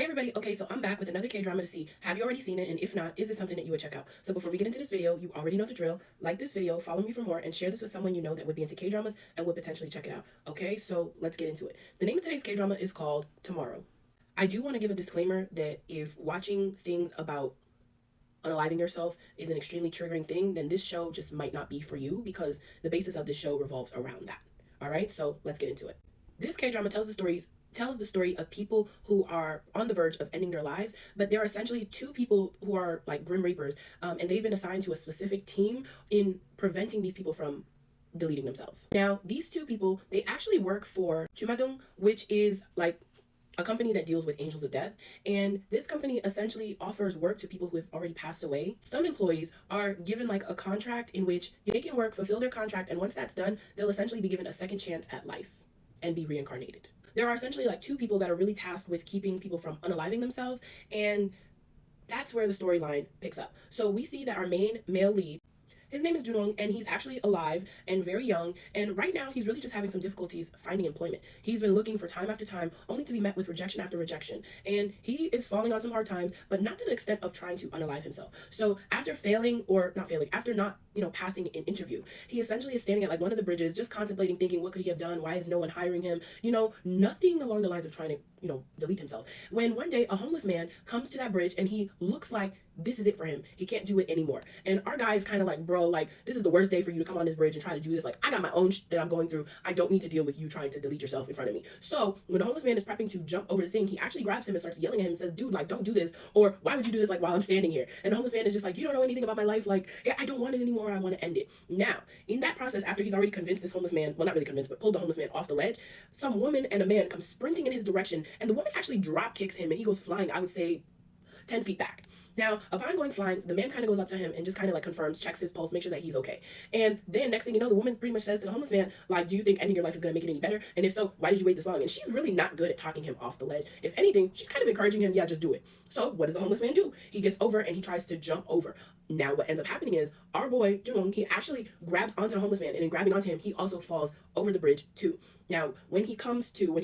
Hi everybody. Okay, so I'm back with another K-drama to see, have you already seen it? And if not, is it something that you would check out? So before we get into this video, you already know the drill. Like this video, follow me for more, and share this with someone you know that would be into K-dramas and would potentially check it out. Okay, so let's get into it. The name of today's K-drama is called Tomorrow. I do want to give a disclaimer that if watching things about unaliving yourself is an extremely triggering thing, then this show just might not be for you because the basis of this show revolves around that. All right, so let's get into it. This K-drama tells the story of people who are on the verge of ending their lives, but there are essentially two people who are like grim reapers, and they've been assigned to a specific team in preventing these people from deleting themselves. Now, these two people, they actually work for Jumadong, which is like a company that deals with angels of death, and this company essentially offers work to people who have already passed away. Some employees are given like a contract in which they can work, fulfill their contract, and once that's done, they'll essentially be given a second chance at life and be reincarnated. There are essentially like two people that are really tasked with keeping people from unaliving themselves, and that's where the storyline picks up. So we see that our main male lead, his name is Junong, and he's actually alive and very young, and right now he's really just having some difficulties finding employment. He's been looking for time after time, only to be met with rejection after rejection, and he is falling on some hard times, but not to the extent of trying to unalive himself. So after not passing an interview, he essentially is standing at like one of the bridges, just contemplating, thinking, what could he have done? Why is no one hiring him? Nothing along the lines of trying to delete himself. When one day a homeless man comes to that bridge and he looks like this is it for him. He can't do it anymore. And our guy is kind of like, bro, like, this is the worst day for you to come on this bridge and try to do this. Like, I got my own that I'm going through. I don't need to deal with you trying to delete yourself in front of me. So when the homeless man is prepping to jump over the thing, he actually grabs him and starts yelling at him and says, dude, like, don't do this. Or why would you do this, like, while I'm standing here? And the homeless man is just like, you don't know anything about my life. Like, yeah, I don't want it anymore. I want to end it. Now, in that process, after he's already convinced this homeless man, well, not really convinced, but pulled the homeless man off the ledge, some woman and a man come sprinting in his direction, and the woman actually drop kicks him, and he goes flying, I would say, 10 feet back. Now, upon going flying, the man kind of goes up to him and just kind of like confirms, checks his pulse, make sure that he's okay. And then next thing you know, the woman pretty much says to the homeless man, like, do you think ending your life is going to make it any better? And if so, why did you wait this long? And she's really not good at talking him off the ledge. If anything, she's kind of encouraging him, yeah, just do it. So what does the homeless man do? He gets over and he tries to jump over. Now what ends up happening is our boy, Jung, he actually grabs onto the homeless man, and in grabbing onto him, he also falls over the bridge too. Now, when he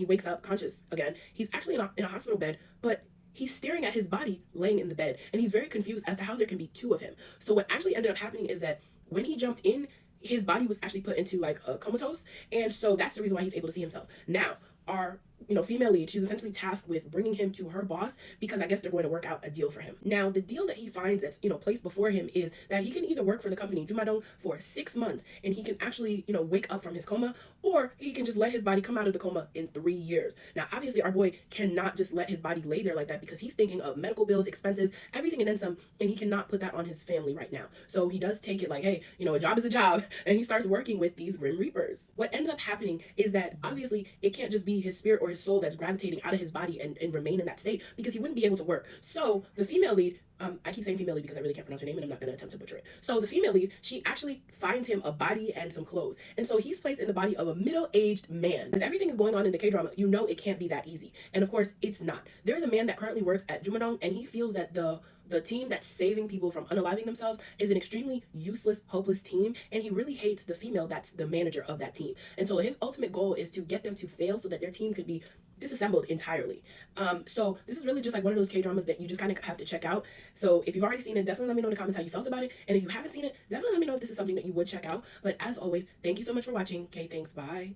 wakes up conscious again, he's actually in a hospital bed, but he's staring at his body laying in the bed, and he's very confused as to how there can be two of him. So what actually ended up happening is that when he jumped in, his body was actually put into like a comatose, and so that's the reason why he's able to see himself. Now, our female lead, she's essentially tasked with bringing him to her boss because I guess they're going to work out a deal for him. Now, the deal that he finds that's placed before him is that he can either work for the company Jumadong for 6 months and he can actually wake up from his coma, or he can just let his body come out of the coma in 3 years. Now, obviously, our boy cannot just let his body lay there like that because he's thinking of medical bills, expenses, everything, and then some, and he cannot put that on his family right now. So he does take it like, hey, a job is a job, and he starts working with these Grim Reapers. What ends up happening is that obviously it can't just be his spirit or his soul that's gravitating out of his body and remain in that state, because he wouldn't be able to work. So the female lead, I keep saying female lead because I really can't pronounce her name and I'm not going to attempt to butcher it. So the female lead, she actually finds him a body and some clothes. And so he's placed in the body of a middle-aged man. As everything is going on in the K-drama, it can't be that easy. And of course, it's not. There's a man that currently works at Jumadong, and he feels that the team that's saving people from unaliving themselves is an extremely useless, hopeless team, and he really hates the female that's the manager of that team. And so his ultimate goal is to get them to fail so that their team could be disassembled entirely. So this is really just like one of those K-dramas that you just kind of have to check out. So if you've already seen it, definitely let me know in the comments how you felt about it. And if you haven't seen it, definitely let me know if this is something that you would check out. But as always, thank you so much for watching. Okay, thanks, bye.